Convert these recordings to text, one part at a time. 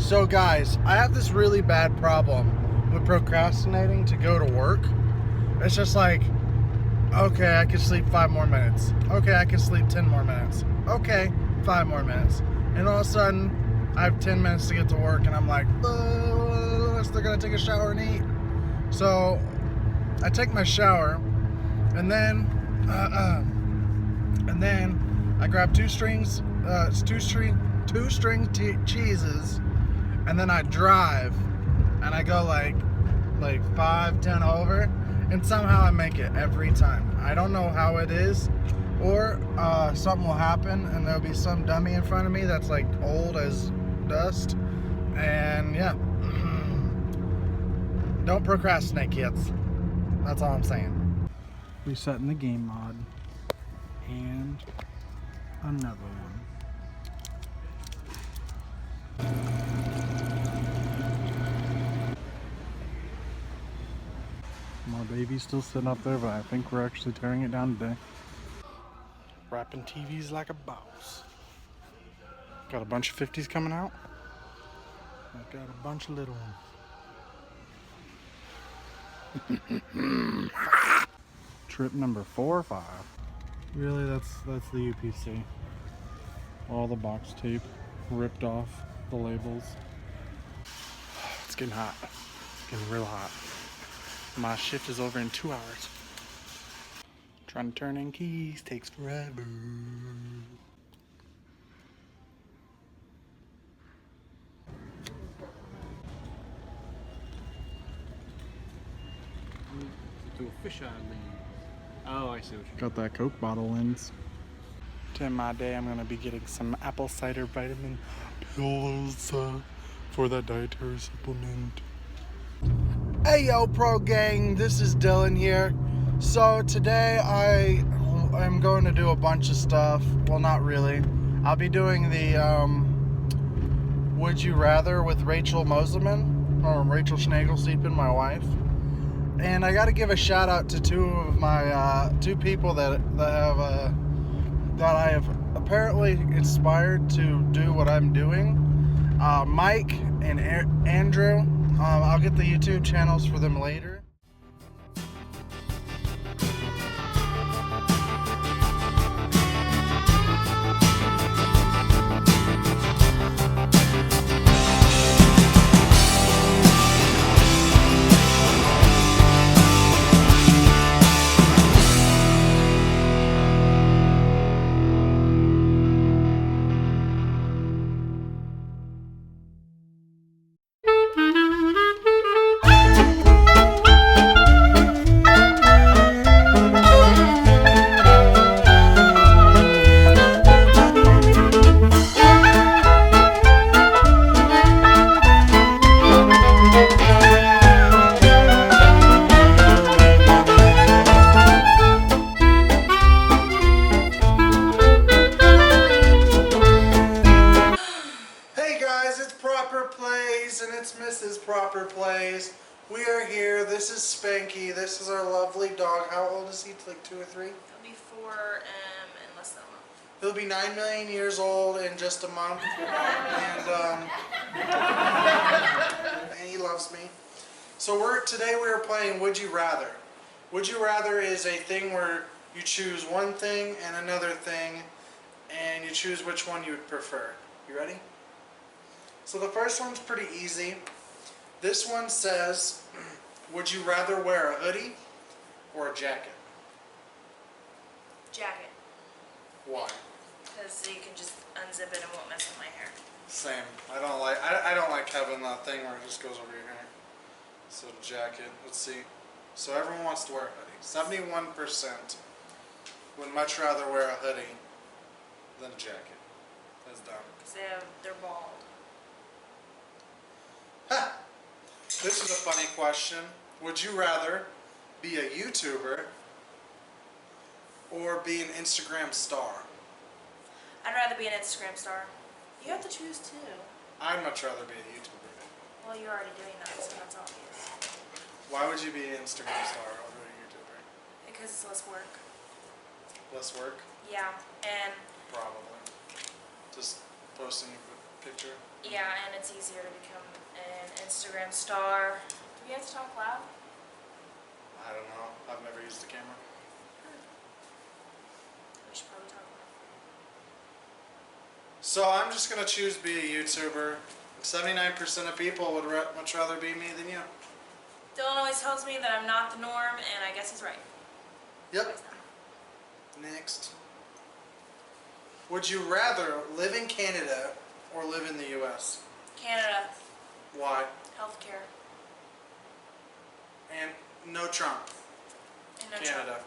So guys, I have this really bad problem with procrastinating to go to work. It's just like, okay, I can sleep 5 more minutes. Okay, I can sleep 10 more minutes. Okay, 5 more minutes. And all of a sudden, I have 10 minutes to get to work and I'm like, oh, still gotta take a shower and eat. So, I take my shower and then I grab two string cheeses, and then I drive, and I go like 5-10 over, and somehow I make it every time. I don't know how it is, or something will happen, and there'll be some dummy in front of me that's like old as dust, and yeah. Don't procrastinate, kids. That's all I'm saying. Resetting the game mod, and another one. My baby's still sitting up there, but I think we're actually tearing it down today. Wrapping TVs like a boss. Got a bunch of 50s coming out. I've got a bunch of little ones. Trip number 4 or 5. Really, that's the UPC. All the box tape ripped off the labels. It's getting hot. It's getting real hot. My shift is over in 2 hours. Trying to turn in keys takes forever. To a fisheye lead. Oh, I see what you're Got that Coke bottle lens. To end my day, I'm gonna be getting some apple cider vitamin pills for that dietary supplement. Hey yo, pro gang, this is Dylan here. So today I am going to do a bunch of stuff. Well, not really. I'll be doing the Would You Rather with Rachel Moselman, or Rachel Schnagelsteepen, my wife. And I got to give a shout out to two of my two people that I have apparently inspired to do what I'm doing. Mike and Andrew. I'll get the YouTube channels for them later. And it's Mrs. Proper Plays. We are here. This is Spanky. This is our lovely dog. How old is he? Like 2 or 3? He'll be 4 in less than a month. He'll be 9 million years old in just a month. And he loves me. So today we are playing Would You Rather. Would You Rather is a thing where you choose one thing and another thing, and you choose which one you would prefer. You ready? So the first one's pretty easy. This one says, would you rather wear a hoodie or a jacket? Jacket. Why? Because you can just unzip it and won't mess with my hair. Same. I don't like having that thing where it just goes over your hair. So jacket. Let's see. So everyone wants to wear a hoodie. 71% would much rather wear a hoodie than a jacket. That's dumb. Because they're bald. This is a funny question. Would you rather be a YouTuber or be an Instagram star? I'd rather be an Instagram star. You have to choose two. I'd much rather be a YouTuber. Well, you're already doing that, so that's obvious. Why would you be an Instagram star over a YouTuber? Because it's less work. Less work? Yeah, and... Probably. Just posting picture. Yeah, and it's easier to become an Instagram star. Do we have to talk loud? I don't know. I've never used the camera. We should probably talk loud. So I'm just gonna choose be a YouTuber. 79% of people would much rather be me than you. Dylan always tells me that I'm not the norm, and I guess he's right. Yep. Always not. Next. Would you rather live in Canada or live in the US? Canada, Why? healthcare, And no Trump. and no Canada.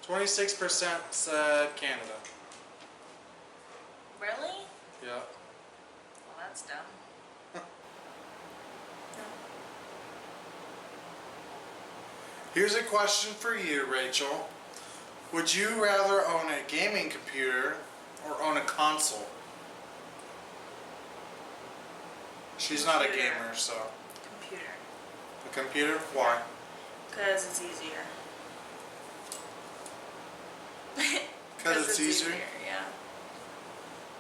Trump. 26% said Canada. Really? Yep. Well, that's dumb. Here's a question for you, Rachel. Would you rather own a gaming computer or own a console? She's not a Computer. gamer, so. Computer. A computer? Why? Because it's easier. Because it's easier? Yeah.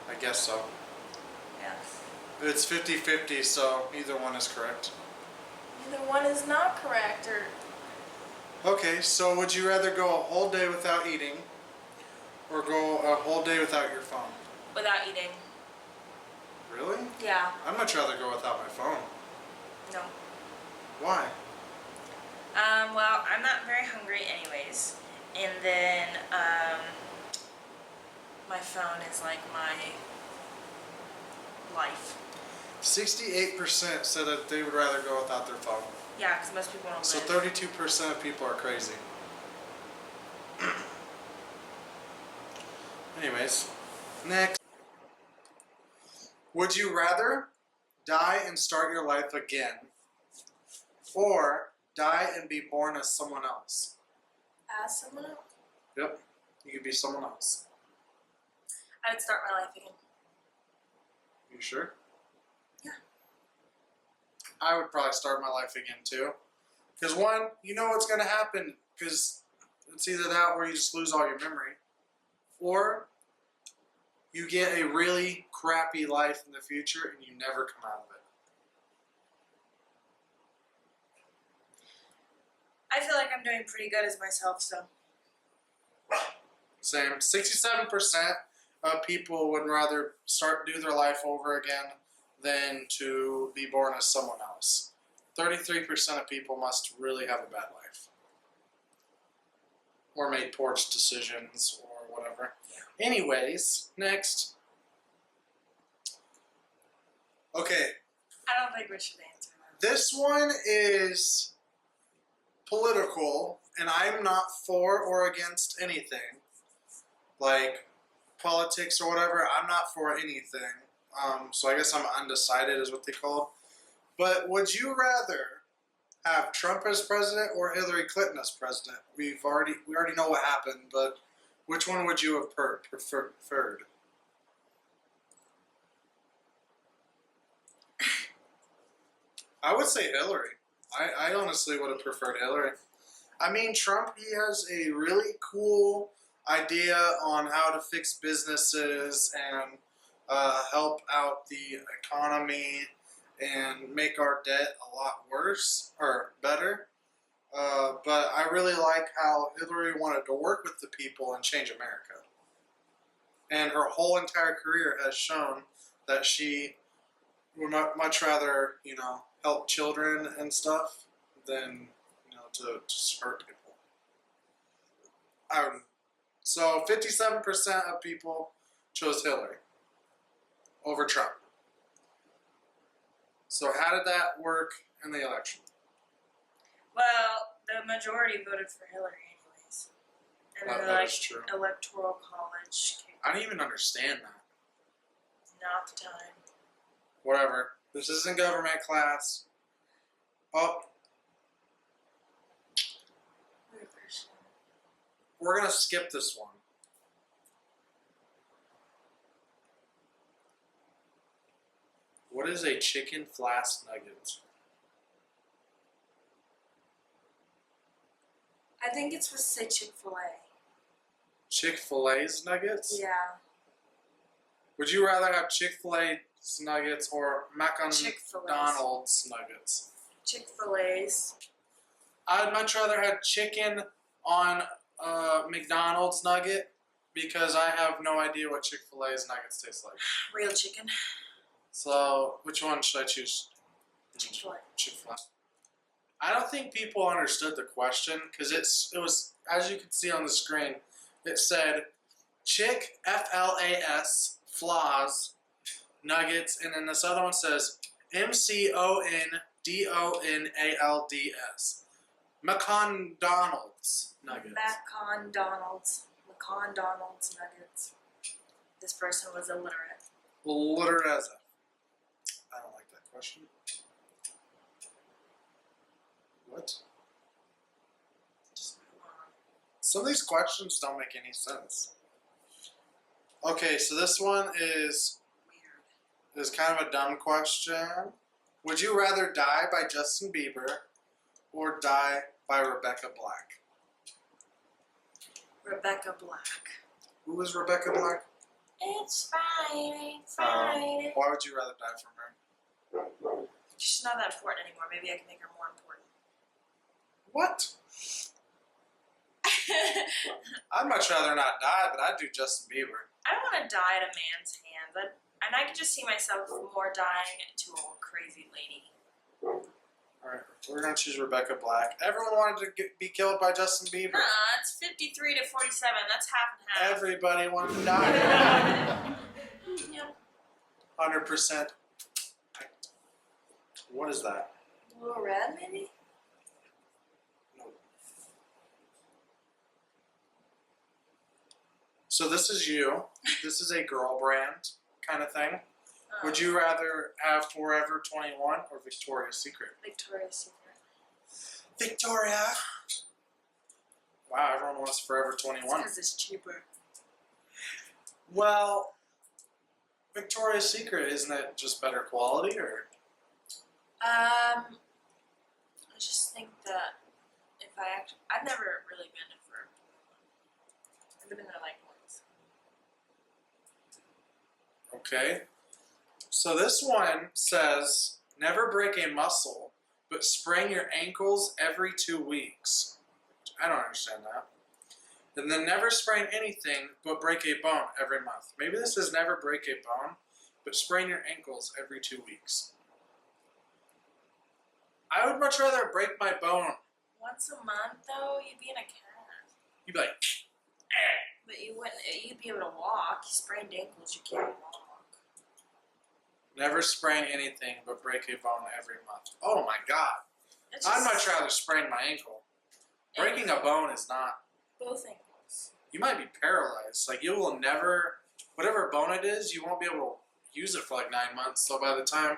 I guess so. Yeah. It's 50-50, so either one is correct. Neither one is not correct, or Okay, so would you rather go a whole day without eating or go a whole day without your phone? without eating. Really? Yeah. I'd much rather go without my phone. No. Why? Well, I'm not very hungry anyways. And then, my phone is like my life. 68% said that they would rather go without their phone. Yeah, because most people don't So live. 32% of people are crazy. Anyways, next. Would you rather die and start your life again or die and be born as someone else? As someone else, Yep, you could be someone else. I would start my life again. You sure? Yeah. I would probably start my life again too. Because one, you know what's going to happen because it's either that or you just lose all your memory. Or you get a really crappy life in the future and you never come out of it. I feel like I'm doing pretty good as myself, so. Same. 67% of people would rather do their life over again than to be born as someone else. 33% of people must really have a bad life. Or made poor decisions or whatever. Anyways, next. Okay, I don't think we should answer that. this one is political, and I'm not for or against anything. Like politics or whatever, I'm not for anything. So I guess I'm undecided is what they call it. But would you rather have Trump as president or Hillary Clinton as president? We already know what happened, but which one would you have preferred? I would say Hillary. I honestly would have preferred Hillary. I mean, Trump, he has a really cool idea on how to fix businesses and help out the economy and make our debt a lot worse or better. But I really like how Hillary wanted to work with the people and change America. And her whole entire career has shown that she would much rather, help children and stuff than, to just hurt people. So 57% of people chose Hillary over Trump. So how did that work in the election? Well, the majority voted for Hillary anyways. And then That is true. electoral college came. I don't even understand that. Not the time. Whatever. This isn't government class. Oh, we're going to skip this one. What is a chicken flask nugget? I think it's supposed to say Chick-fil-A. Chick-fil-A's nuggets? Yeah. Would you rather have Chick-fil-A nuggets or Chick-fil-A's. McDonald's nuggets? Chick-fil-A's. I'd much rather have chicken on McDonald's nugget because I have no idea what Chick-fil-A's nuggets taste like. Real chicken. So, which one should I choose? Chick-fil-A. Chick-fil-A. I don't think people understood the question because it was, as you can see on the screen, it said Chick, F-L-A-S, flaws, nuggets, and then this other one says McDonald's, McDonald's nuggets. McDonald's nuggets. This person was illiterate. Literate as a. I don't like that question. What? Just move on. Some of these questions don't make any sense. Okay, so this one is kind of a dumb question. Would you rather die by Justin Bieber or die by Rebecca Black? Rebecca Black. Who is Rebecca Black? It's fine, fine. Why would you rather die from her? She's not that important anymore. Maybe I can make her more important. What? I'd much rather not die, but I'd do Justin Bieber. I don't want to die at a man's hands. And I could just see myself more dying to a crazy lady. Alright, we're going to choose Rebecca Black. Everyone wanted to be killed by Justin Bieber. It's 53 to 47. That's half and half. Everybody wanted to die. Yep. 100%. What is that? A little red, maybe? So this is you. This is a girl brand kind of thing. Would you rather have Forever 21 or Victoria's Secret? Victoria's Secret. Victoria! Wow, everyone wants Forever 21. Because it's cheaper. Well, Victoria's Secret, isn't it just better quality, or? I just think that if I've never really been to Forever 21. I've been there like once. Okay. So this one says, never break a muscle, but sprain your ankles every 2 weeks. I don't understand that. And then never sprain anything, but break a bone every month. Maybe this is never break a bone, but sprain your ankles every 2 weeks. I would much rather break my bone. Once a month, though, you'd be in a cast. You'd be like, But you wouldn't. You'd be able to walk. You sprained ankles, you can't walk. never sprain anything, but break a bone every month. Oh my God. I'd much rather sprain my ankle. Breaking a bone is not. Both ankles. You might be paralyzed. Like, you will never, whatever bone it is, you won't be able to use it for like 9 months. So by the time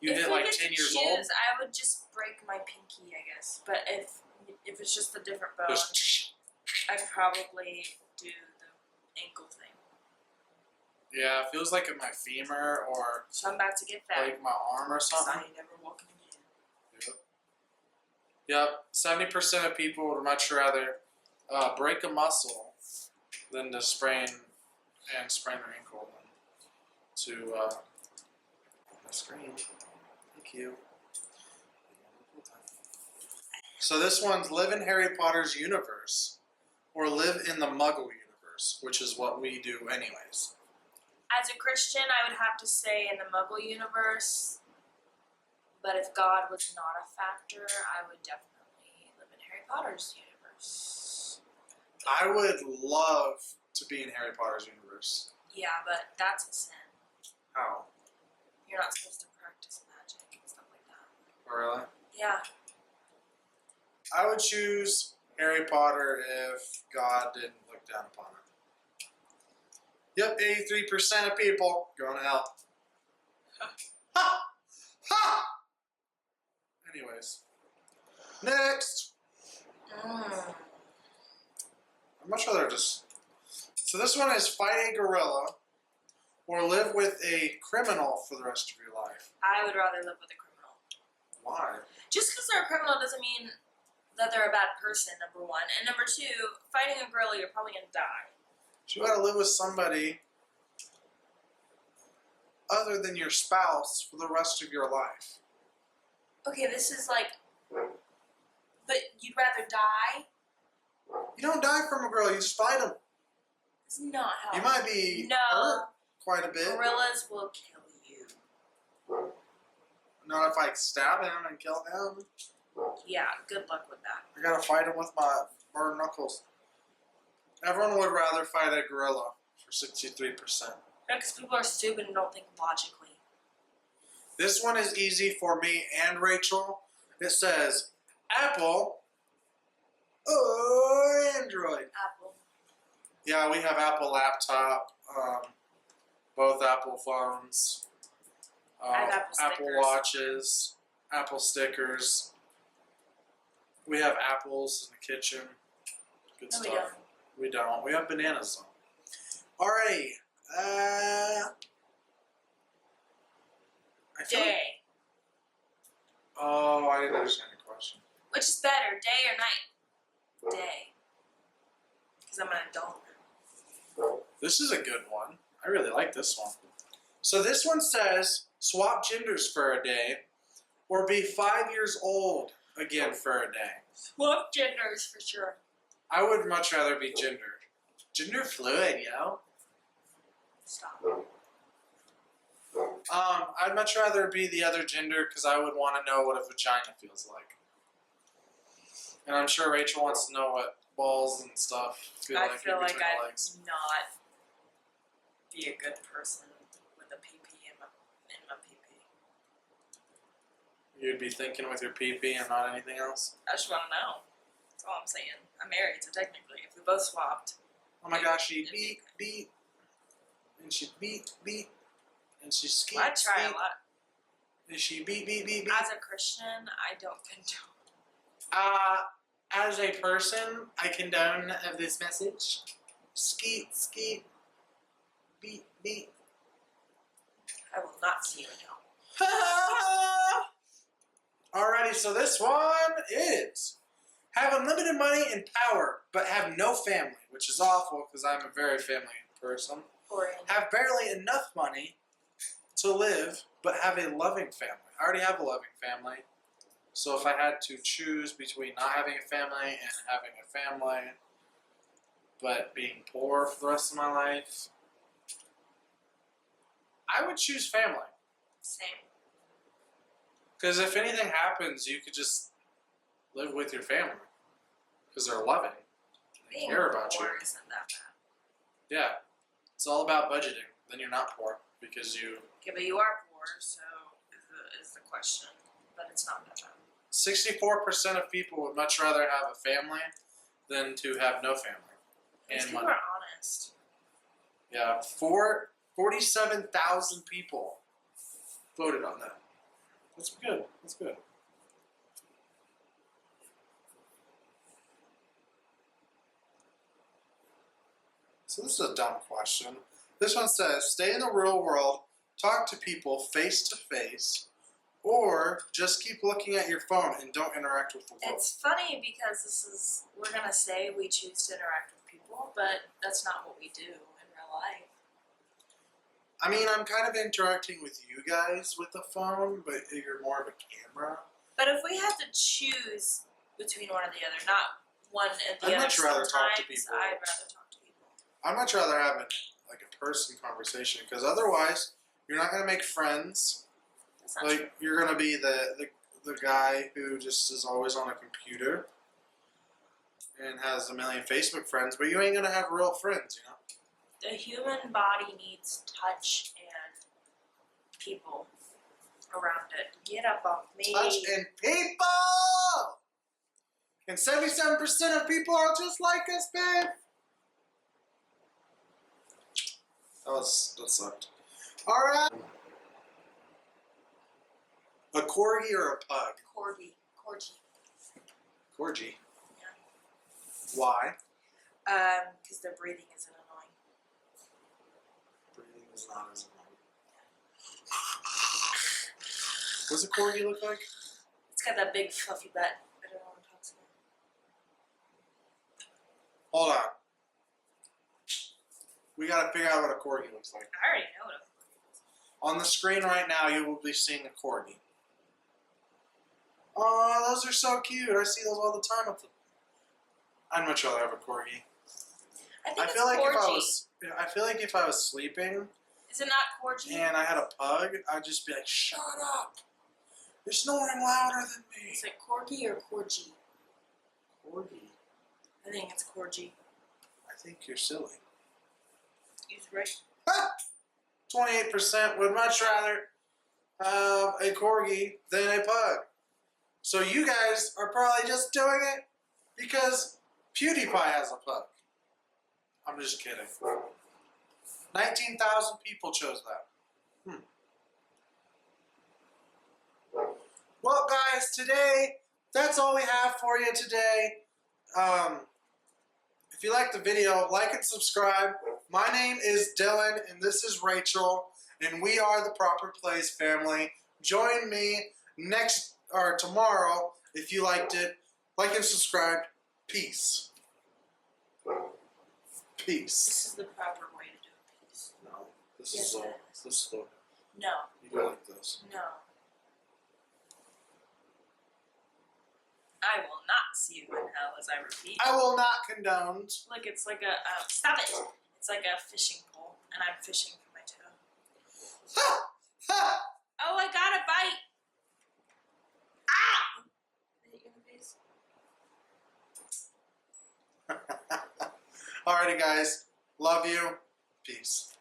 you hit like 10 years old, I would just break my pinky, I guess. But if it's just a different bone, I'd probably do the ankle thing. Yeah, it feels like in my femur or So I'm about to get that. like my arm or I something. ain't never walking again. Yep. 70% of people would much rather break a muscle than to sprain their ankle than to my screen. Thank you. So this one's live in Harry Potter's universe or live in the Muggle universe, which is what we do anyways. As a Christian, I would have to say in the Muggle universe. But if God was not a factor, I would definitely live in Harry Potter's universe. I would love to be in Harry Potter's universe. Yeah, but that's a sin. How? You're not supposed to practice magic and stuff like that. Really? Yeah. I would choose Harry Potter if God didn't look down upon it. Yep, 83% of people going to hell. Ha! Ha! Anyways. Next! I'd much rather just... So this one is fight a gorilla or live with a criminal for the rest of your life. I would rather live with a criminal. Why? Just because they're a criminal doesn't mean that they're a bad person, number one. And number two, fighting a gorilla, you're probably going to die. You gotta live with somebody other than your spouse for the rest of your life? Okay, this is like, but you'd rather die? You don't die from a gorilla, you just fight them. It's not how. You might be No. hurt quite a bit. Gorillas will kill you. Not if I stab him and kill him. Yeah, good luck with that. I gotta fight him with my bare knuckles. Everyone would rather fight a gorilla for 63%. Because people are stupid and don't think logically. This one is easy for me and Rachel. It says Apple or Android. Apple. Yeah, we have Apple laptop, both Apple phones, I have Apple Apple stickers. watches, Apple stickers. We have apples in the kitchen. Good No, we stuff. don't. We don't. We have bananas though. Alrighty. I feel like- Day. oh, I didn't understand the question. Which is better, day or night? Day. Because I'm an adult now. This is a good one. I really like this one. So this one says swap genders for a day or be 5 years old again for a day. Swap genders for sure. I would much rather be gendered. Gender fluid, yo. Stop. I'd much rather be the other gender because I would want to know what a vagina feels like. And I'm sure Rachel wants to know what balls and stuff feel I like feel in like between I'd the legs. not be a good person with a PP in my PP. You'd be thinking with your pee-pee and not anything else? I just want to know. That's all I'm saying. I'm married, so technically, if we both swapped, Oh my gosh, she beat, and she beat, and she skeet, I'd try skeet, a lot. and she beat. As a Christian, I don't condone. As a person, I condone of this message. Skeet, beat. I will not see you now. Alrighty, so this one is have unlimited money and power, but have no family, which is awful because I'm a very family person. Or Have barely enough money to live, but have a loving family. I already have a loving family. So if I had to choose between not having a family and having a family, but being poor for the rest of my life, I would choose family. same. Because if anything happens, you could just live with your family. Because they're loving. They Being care about you. poor isn't that bad. Yeah. It's all about budgeting. Then you're not poor. Because you... Okay, but you are poor, so is the question. But it's not that bad. 64% of people would much rather have a family than to have no family. These And people money. are honest. Yeah. 47,000 people voted on that. That's good. That's good. So this is a dumb question. This one says, stay in the real world, talk to people face to face, or just keep looking at your phone and don't interact with the world. It's funny because we're gonna say we choose to interact with people, but that's not what we do in real life. I mean, I'm kind of interacting with you guys with the phone, but you're more of a camera. But if we had to choose between one or the other, not one and the I'd other, much rather talk to sometimes people. I'd rather talk to people. I'd much rather have a person conversation because otherwise you're not going to make friends. That's not true. Like you're going to be the guy who just is always on a computer and has a million Facebook friends, but you ain't going to have real friends, you know? The human body needs touch and people around it. Get up off me. Touch and people! And 77% of people are just like us, babe. That sucked. Alright. A corgi or a pug? Corgi. Corgi. Yeah. Why? Because their breathing isn't annoying. Breathing is not as annoying. What's a corgi look like? It's got that big fluffy butt. I don't know what I'm talking about. Hold on. We gotta figure out what a corgi looks like. I already know what a corgi is. On the screen right now, you will be seeing a corgi. Oh, those are so cute. I see those all the time. I'd much rather have a corgi. I feel like corgi. I feel like if I was sleeping Is it not corgi? and I had a pug, I'd just be like, "Shut up! You're snoring louder than me." Is it corgi or corgi? Corgi. I think it's corgi. I think you're silly. He's right. 28% would much rather have a corgi than a pug. So you guys are probably just doing it because PewDiePie has a pug. I'm just kidding. 19,000 people chose that. Well, guys, today, that's all we have for you today. If you liked the video, like and subscribe. My name is Dylan, and this is Rachel, and we are the Proper Plays family. Join me tomorrow if you liked it. Like and subscribe. Peace. Peace. This is the proper way to do a piece. No, this Yes, is it all. is. This is slow. No. You go like this. No. I will not see you in hell, as I repeat. I will not condone. Look, it's like a stop it. It's like a fishing pole, and I'm fishing for my toe. Ha! Ha! Oh, I got a bite. Ah! Did it hit you in the face? Alrighty, guys. Love you. Peace.